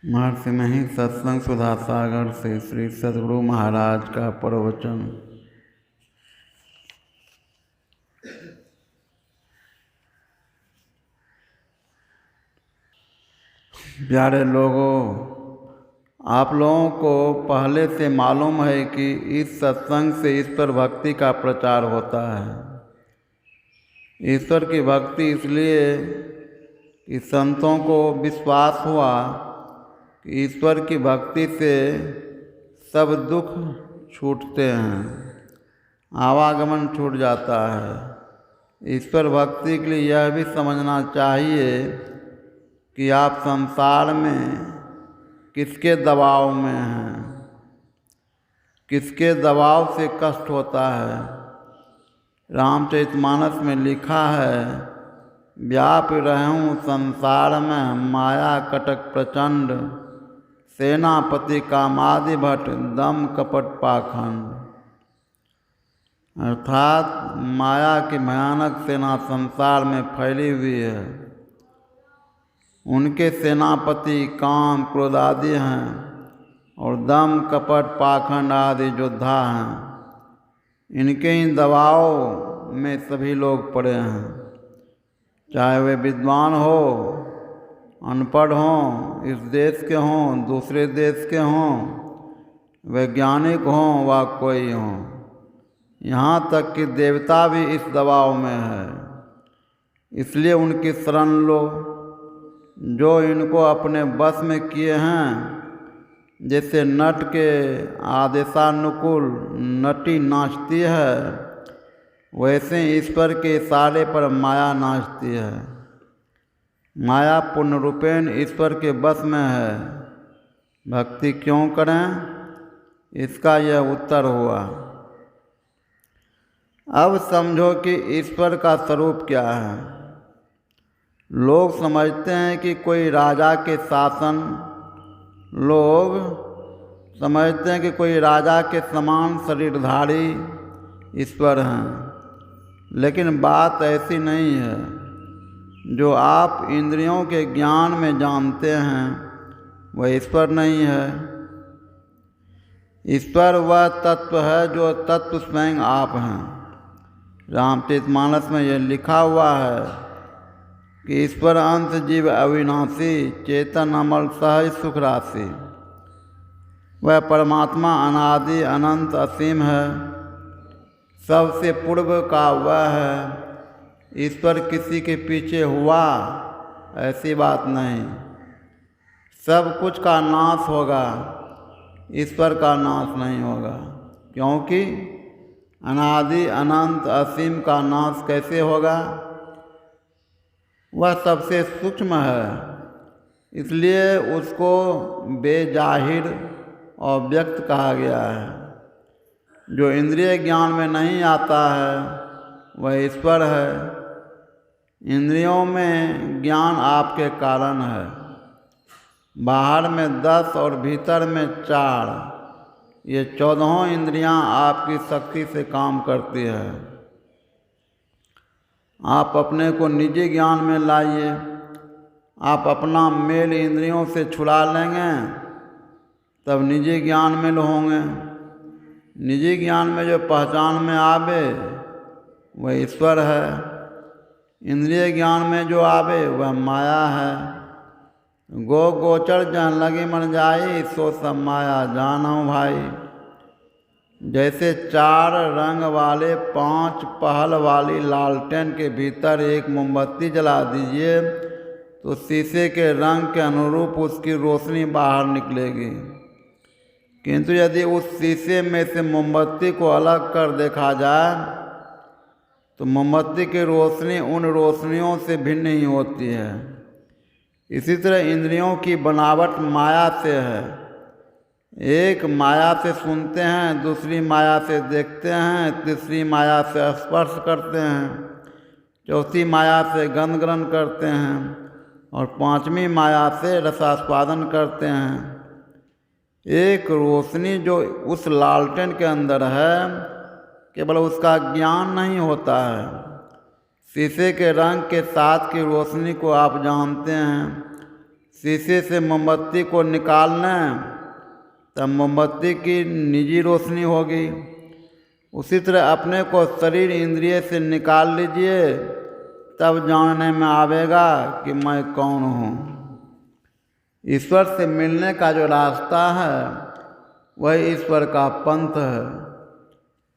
महर्षि मही सत्संग सुधा सागर से श्री सद्गुरु महाराज का प्रवचन। प्यारे लोगों, आप लोगों को पहले से मालूम है कि इस सत्संग से ईश्वर भक्ति का प्रचार होता है। ईश्वर की भक्ति इसलिए कि संतों को विश्वास हुआ कि ईश्वर की भक्ति से सब दुख छूटते हैं, आवागमन छूट जाता है। ईश्वर भक्ति के लिए यह भी समझना चाहिए कि आप संसार में किसके दबाव में हैं, किसके दबाव से कष्ट होता है। रामचरितमानस में लिखा है, व्याप रहूं संसार में माया कटक प्रचंड, सेनापति कामादि भट्ट दम कपट पाखंड। अर्थात माया की भयानक सेना संसार में फैली हुई है। उनके सेनापति काम क्रोध आदि हैं और दम कपट पाखंड आदि योद्धा हैं। इनके ही दबाव में सभी लोग पड़े हैं, चाहे वे विद्वान हो, अनपढ़ हों, इस देश के हों, दूसरे देश के हों, वैज्ञानिक हों व कोई हों। यहाँ तक कि देवता भी इस दबाव में है। इसलिए उनकी शरण लो, जो इनको अपने बस में किए हैं। जैसे नट के आदेशानुकूल नटी नाचती है, वैसे ईश्वर के इशारे पर माया नाचती है। माया पूर्ण रूपेण ईश्वर के बस में है। भक्ति क्यों करें, इसका यह उत्तर हुआ। अब समझो कि ईश्वर का स्वरूप क्या है। लोग समझते हैं कि कोई राजा के शासन, लोग समझते हैं कि कोई राजा के समान शरीरधारी ईश्वर हैं, लेकिन बात ऐसी नहीं है। जो आप इंद्रियों के ज्ञान में जानते हैं वह ईश्वर नहीं है। ईश्वर वह तत्व है जो तत्व स्वयं आप हैं। रामचरितमानस में यह लिखा हुआ है कि ईश्वर अंश जीव अविनाशी, चेतन अमल सहज सुख राशि। वह परमात्मा अनादि अनंत असीम है, सबसे पूर्व का वह है। ईश्वर किसी के पीछे हुआ, ऐसी बात नहीं। सब कुछ का नाश होगा, ईश्वर का नाश नहीं होगा। क्योंकि अनादि अनंत असीम का नाश कैसे होगा? वह सबसे सूक्ष्म है, इसलिए उसको बेजाहिर और व्यक्त कहा गया है। जो इंद्रिय ज्ञान में नहीं आता है वह ईश्वर है। इंद्रियों में ज्ञान आपके कारण है। बाहर में 10 और भीतर में 4, ये 14 इंद्रियां आपकी शक्ति से काम करती है। आप अपने को निजी ज्ञान में लाइए। आप अपना मेल इंद्रियों से छुड़ा लेंगे तब निजी ज्ञान में होंगे। निजी ज्ञान में जो पहचान में आवे वह ईश्वर है। इंद्रिय ज्ञान में जो आवे वह माया है। गो गोचर जहाँ लगे मन जाई, सो सब माया जानो भाई। जैसे 4 रंग वाले 5 पहल वाली लालटेन के भीतर एक मोमबत्ती जला दीजिए तो शीशे के रंग के अनुरूप उसकी रोशनी बाहर निकलेगी। किंतु यदि उस शीशे में से मोमबत्ती को अलग कर देखा जाए तो मोमबत्ती की रोशनी उन रोशनियों से भिन्न नहीं होती है। इसी तरह इंद्रियों की बनावट माया से है। एक माया से सुनते हैं, दूसरी माया से देखते हैं, तीसरी माया से स्पर्श करते हैं, चौथी माया से गंध ग्रहण करते हैं और 5वीं माया से रसास्वादन करते हैं। एक रोशनी जो उस लालटेन के अंदर है, केवल उसका ज्ञान नहीं होता है। शीशे के रंग के साथ की रोशनी को आप जानते हैं, शीशे से मोमबत्ती को निकाल लें तब मोमबत्ती की निजी रोशनी होगी। उसी तरह अपने को शरीर इंद्रिय से निकाल लीजिए, तब जानने में आवेगा कि मैं कौन हूँ। ईश्वर से मिलने का जो रास्ता है वह ईश्वर का पंथ है।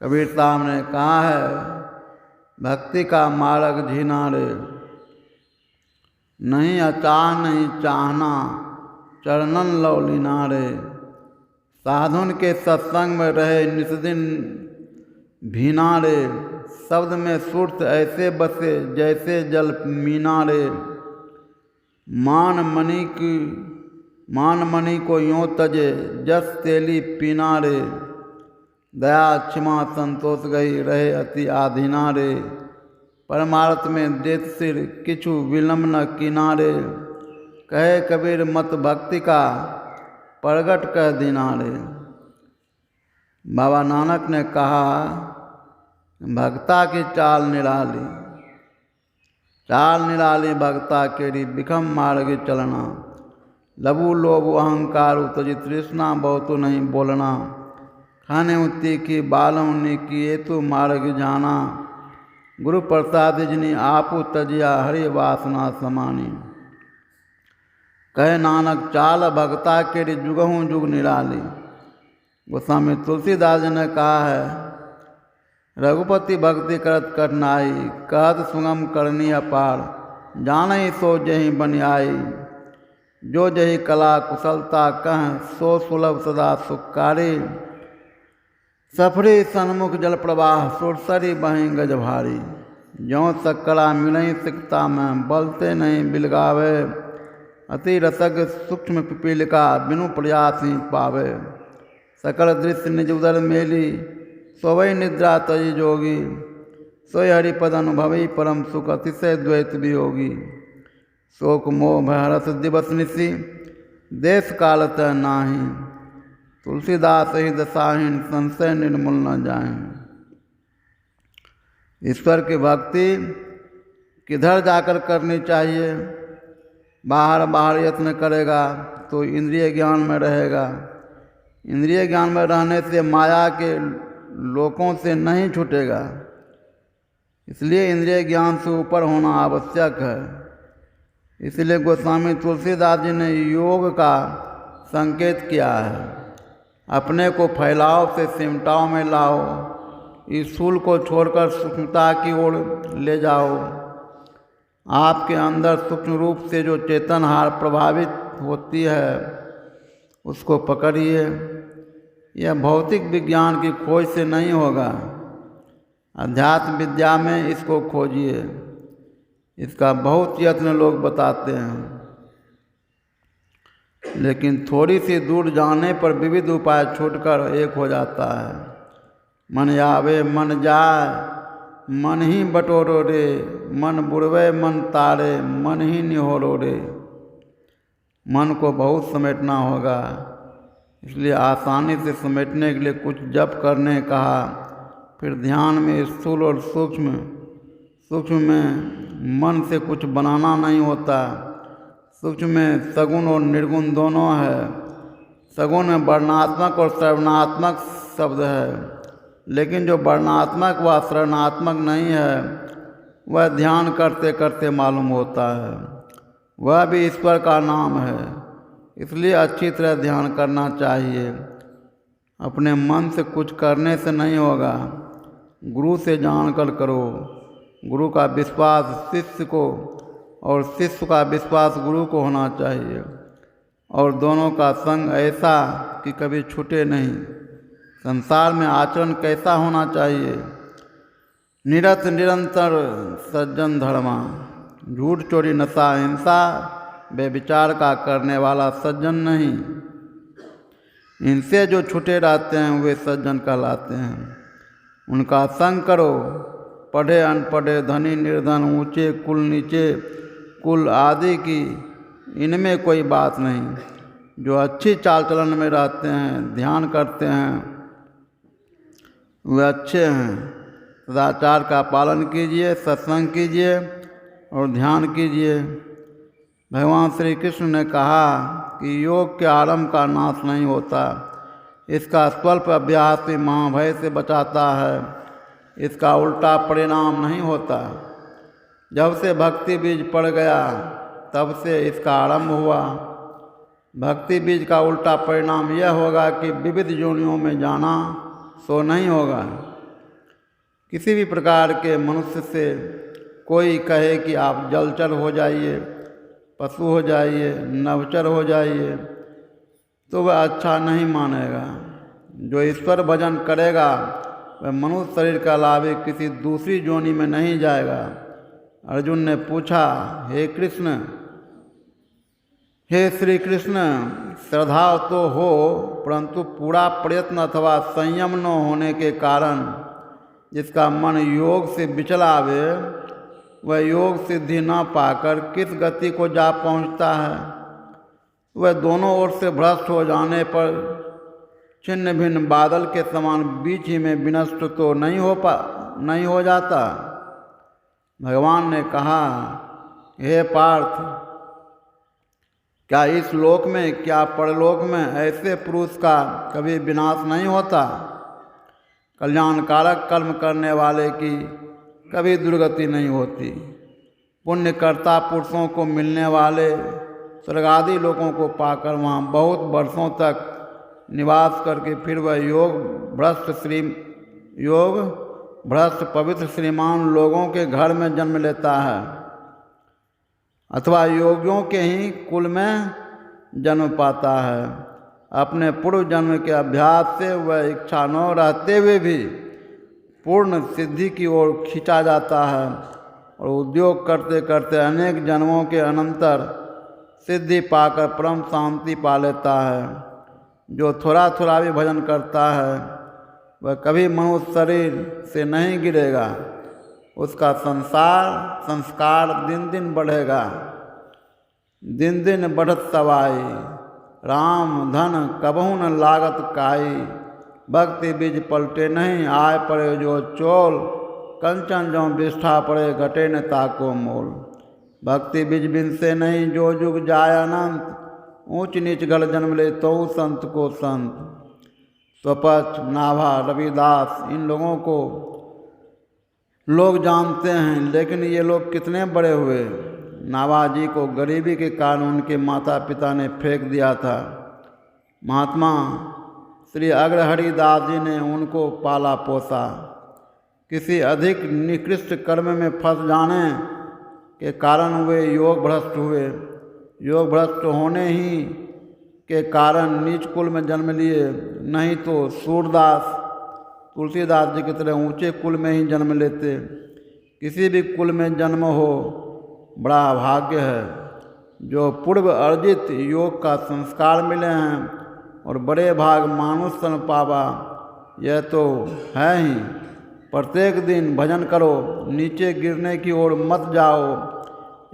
कबीर साहब ने कहा है, भक्ति का मार्ग झीना रे, नहीं अचाह नहीं चाहना, चरणन लौलीना रे। साधुन के सत्संग में रहे निस्दिन भीना रे, शब्द में सुर्त ऐसे बसे जैसे जल मीना रे। मान मणि को यों तजे जस तेली पीना रे। दया क्षमा संतोष गई रहे अति आधीना रे। परमार्थ में देत सिर किछु विलम्ब न किनारे। कहे कबीर मत भक्ति का प्रगट कह दीना रे। बाबा नानक ने कहा, भक्ता की चाल निराली, चाल निराली भक्ता केरी बिखम मार्ग चलना। लबू लोभ अहंकार उतजी तृष्णा बहुतु नहीं बोलना। खाने उती की बालौनी की एतु मार्ग जाना। गुरु प्रसाद जिनी आपु तजिया हरि वासना समानी। कहे नानक चाल भक्ता केरी जुगहूँ जुग निराली। गोस्वामी तुलसीदास जी ने कहा है, रघुपति भक्ति करत कठिनाई, कहत सुगम करनी अपार। जानई सो जही बनियाई, जो जही कला कुशलता कह, सो सुलभ सदा सुखकारी। सफरी सन्मुख जल प्रवाह, सुरसरी बहीं गज भारी। ज्यों सक्कड़ा मिलई सिकता में, बलते नहीं बिलगावे। अति रसग सूक्ष्म पिपीलिका, बिनु प्रयास ही पावे। सकल दृश्य निज उदर मेली, सोवई निद्रा तजी जोगी। सोई हरिपद अनुभवी परम सुख, अतिशय द्वैत वियोगी। शोक मोह भयरस दिवस निशि, देश काल तय नाही। तुलसीदास ही दशाहीन, संशय निर्मूल न जाए। ईश्वर की भक्ति किधर जाकर करनी चाहिए? बाहर यत्न करेगा तो इंद्रिय ज्ञान में रहेगा। इंद्रिय ज्ञान में रहने से माया के लोकों से नहीं छूटेगा। इसलिए इंद्रिय ज्ञान से ऊपर होना आवश्यक है। इसलिए गोस्वामी तुलसीदास जी ने योग का संकेत किया है। अपने को फैलाव से सिमटाव में लाओ, इस स्थूल को छोड़कर सूक्ष्मता की ओर ले जाओ। आपके अंदर सूक्ष्म रूप से जो चेतनहार प्रभावित होती है उसको पकड़िए। यह भौतिक विज्ञान की खोज से नहीं होगा, अध्यात्म विद्या में इसको खोजिए। इसका बहुत यत्न लोग बताते हैं, लेकिन थोड़ी सी दूर जाने पर विविध उपाय छूटकर एक हो जाता है। मन आवे मन जाए, मन ही बटोरो रे। मन बुड़वे मन तारे, मन ही निहोरो रे। मन को बहुत समेटना होगा, इसलिए आसानी से समेटने के लिए कुछ जप करने कहा। फिर ध्यान में स्थूल और सूक्ष्म में मन से कुछ बनाना नहीं होता। सूक्ष्म में सगुण और निर्गुण दोनों है। सगुण में वर्णात्मक और श्रवणात्मक शब्द है, लेकिन जो वर्णात्मक व श्रवणात्मक नहीं है वह ध्यान करते करते मालूम होता है। वह भी ईश्वर का नाम है। इसलिए अच्छी तरह ध्यान करना चाहिए। अपने मन से कुछ करने से नहीं होगा, गुरु से जानकर करो। गुरु का विश्वास शिष्य को और शिष्य का विश्वास गुरु को होना चाहिए, और दोनों का संग ऐसा कि कभी छूटे नहीं। संसार में आचरण कैसा होना चाहिए? निरत निरंतर सज्जन धर्मा, झूठ चोरी नशा हिंसा बेविचार का करने वाला सज्जन नहीं। इनसे जो छूटे रहते हैं वे सज्जन कहलाते हैं। उनका संग करो। पढ़े अनपढ़े, धनी निर्धन, ऊंचे कुल नीचे कुल आदि की इनमें कोई बात नहीं। जो अच्छी चाल चलन में रहते हैं, ध्यान करते हैं, वे अच्छे हैं। सदाचार का पालन कीजिए, सत्संग कीजिए और ध्यान कीजिए। भगवान श्री कृष्ण ने कहा कि योग के आरंभ का नाश नहीं होता, इसका स्वल्प अभ्यास ही महाभय से बचाता है, इसका उल्टा परिणाम नहीं होता। जब से भक्ति बीज पड़ गया तब से इसका आरंभ हुआ। भक्ति बीज का उल्टा परिणाम यह होगा कि विविध योनियों में जाना सो नहीं होगा। किसी भी प्रकार के मनुष्य से कोई कहे कि आप जलचर हो जाइए, पशु हो जाइए, नवचर हो जाइए, तो वह अच्छा नहीं मानेगा। जो ईश्वर भजन करेगा वह मनुष्य शरीर का लाभ किसी दूसरी योनि में नहीं जाएगा। अर्जुन ने पूछा, हे श्री कृष्ण, श्रद्धा तो हो परंतु पूरा प्रयत्न अथवा संयम न होने के कारण जिसका मन योग से विचलावे वह योग सिद्धि न पाकर किस गति को जा पहुँचता है। वह दोनों ओर से भ्रष्ट हो जाने पर छिन्न भिन्न बादल के समान बीच ही में विनष्ट तो नहीं हो जाता। भगवान ने कहा, हे पार्थ, क्या इस लोक में क्या परलोक में ऐसे पुरुष का कभी विनाश नहीं होता? कल्याणकारक कर्म करने वाले की कभी दुर्गति नहीं होती। पुण्यकर्ता पुरुषों को मिलने वाले स्वर्गादि लोगों को पाकर वहाँ बहुत वर्षों तक निवास करके फिर वह योग भ्रष्ट पवित्र श्रीमान लोगों के घर में जन्म लेता है अथवा योगियों के ही कुल में जन्म पाता है। अपने पूर्व जन्म के अभ्यास से वह इच्छा न रहते हुए भी पूर्ण सिद्धि की ओर खींचा जाता है और उद्योग करते करते अनेक जन्मों के अनंतर सिद्धि पाकर परम शांति पा लेता है। जो थोड़ा थोड़ा भी भजन करता है वह कभी मनुष्य शरीर से नहीं गिरेगा। उसका संस्कार दिन दिन बढ़ेगा। दिन दिन बढ़त सवाई, राम धन कबहू न लागत काई। भक्ति बीज पलटे नहीं, आय पड़े जो चोल। कंचन जो बिष्ठा पड़े, घटे न ताको मोल। भक्ति बीज बिन से नहीं, जो जुग जाय अनंत। ऊंच नीच गल जन्म ले तो संत को संत। स्वपच, नाभा, रविदास, इन लोगों को लोग जानते हैं, लेकिन ये लोग कितने बड़े हुए। नाभाजी को गरीबी के कारण उनके माता पिता ने फेंक दिया था। महात्मा श्री अग्रहरिदास जी ने उनको पाला पोसा। किसी अधिक निकृष्ट कर्म में फंस जाने के कारण वे योग भ्रष्ट हुए। योग भ्रष्ट होने ही के कारण नीच कुल में जन्म लिए, नहीं तो सूरदास तुलसीदास जी की तरह ऊंचे कुल में ही जन्म लेते। किसी भी कुल में जन्म हो बड़ा भाग्य है। जो पूर्व अर्जित योग का संस्कार मिले हैं और बड़े भाग मानुष सन पावा, यह तो है ही। प्रत्येक दिन भजन करो, नीचे गिरने की ओर मत जाओ।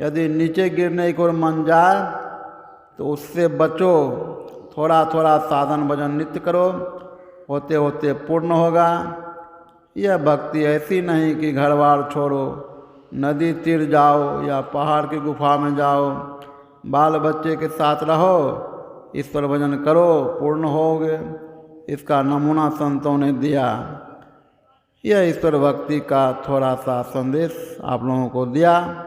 यदि नीचे गिरने की ओर मन जाए तो उससे बचो। थोड़ा थोड़ा साधन भजन नित्य करो, होते होते पूर्ण होगा। यह भक्ति ऐसी नहीं कि घर बार छोड़ो, नदी तीर जाओ या पहाड़ की गुफा में जाओ, बाल बच्चे के साथ रहो, ईश्वर भजन करो, पूर्ण होगे। इसका नमूना संतों ने दिया। यह ईश्वर भक्ति का थोड़ा सा संदेश आप लोगों को दिया।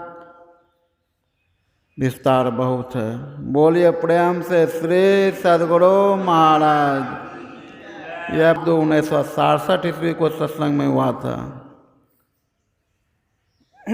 विस्तार बहुत है। बोलिए प्रेम से श्री सद्गुरु महाराज। यह 1967 ईस्वी को सत्संग में हुआ था।